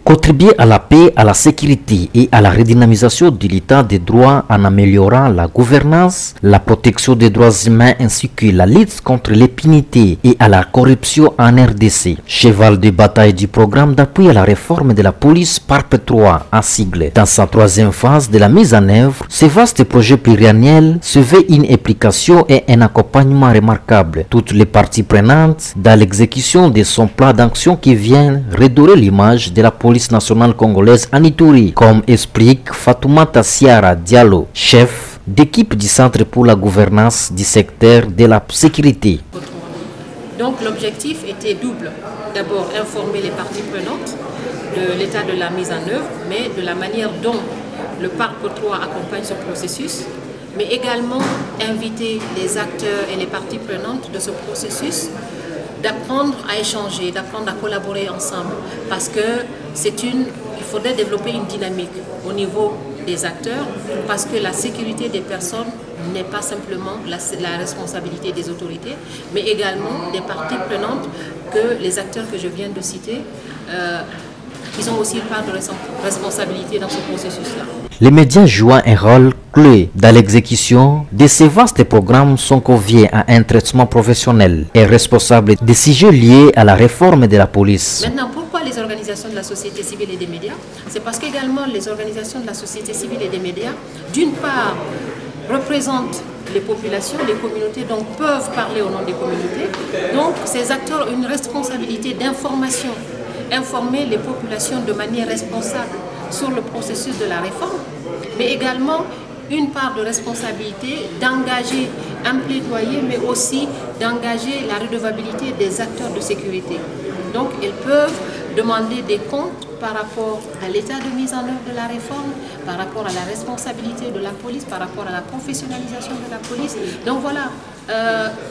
Contribuer à la paix, à la sécurité et à la redynamisation de l'état des droits en améliorant la gouvernance, la protection des droits humains ainsi que la lutte contre l'impunité et à la corruption en RDC. Cheval de bataille du programme d'appui à la réforme de la police PARP3 en sigle. Dans sa troisième phase de la mise en œuvre, ce vaste projet pluriannuel se veut une implication et un accompagnement remarquable. Toutes les parties prenantes dans l'exécution de son plan d'action qui vient redorer l'image de la police nationale congolaise en Ituri, comme explique Fatoumata Siara Diallo, chef d'équipe du Centre pour la gouvernance du secteur de la sécurité. Donc l'objectif était double. D'abord informer les parties prenantes de l'état de la mise en œuvre, mais de la manière dont le PARP3 accompagne ce processus, mais également inviter les acteurs et les parties prenantes de ce processus d'apprendre à échanger, d'apprendre à collaborer ensemble, parce que il faudrait développer une dynamique au niveau des acteurs, parce que la sécurité des personnes n'est pas simplement la responsabilité des autorités, mais également des parties prenantes que les acteurs que je viens de citer, ils ont aussi une part de responsabilité dans ce processus-là. Les médias jouant un rôle clé dans l'exécution de ces vastes programmes sont conviés à un traitement professionnel et responsable des sujets liés à la réforme de la police. Maintenant, pourquoi les organisations de la société civile et des médias? C'est parce qu'également les organisations de la société civile et des médias, d'une part, représentent les populations, les communautés, donc peuvent parler au nom des communautés. Donc, ces acteurs ont une responsabilité d'information, informer les populations de manière responsable sur le processus de la réforme, mais également une part de responsabilité d'engager un plaidoyer, mais aussi d'engager la redevabilité des acteurs de sécurité. Donc, ils peuvent demander des comptes par rapport à l'état de mise en œuvre de la réforme, par rapport à la responsabilité de la police, par rapport à la professionnalisation de la police. Donc voilà,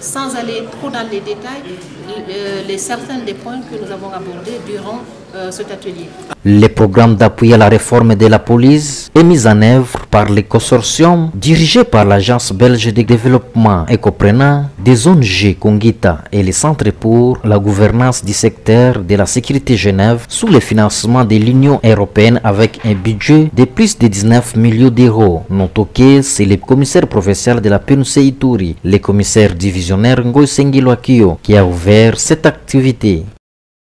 sans aller trop dans les détails, certains des points que nous avons abordés durant cet atelier. Le programme d'appui à la réforme de la police est mis en œuvre par les consortiums dirigés par l'Agence belge de développement et comprenant des zones G Congita et le Centre pour la gouvernance du secteur de la sécurité Genève sous le financement de l'Union européenne avec un budget de plus de 19 millions d'euros. Notons que c'est le commissaire provincial de la PNC Ituri, le commissaire divisionnaire Ngoy Sengilo Akio, qui a ouvert cette activité.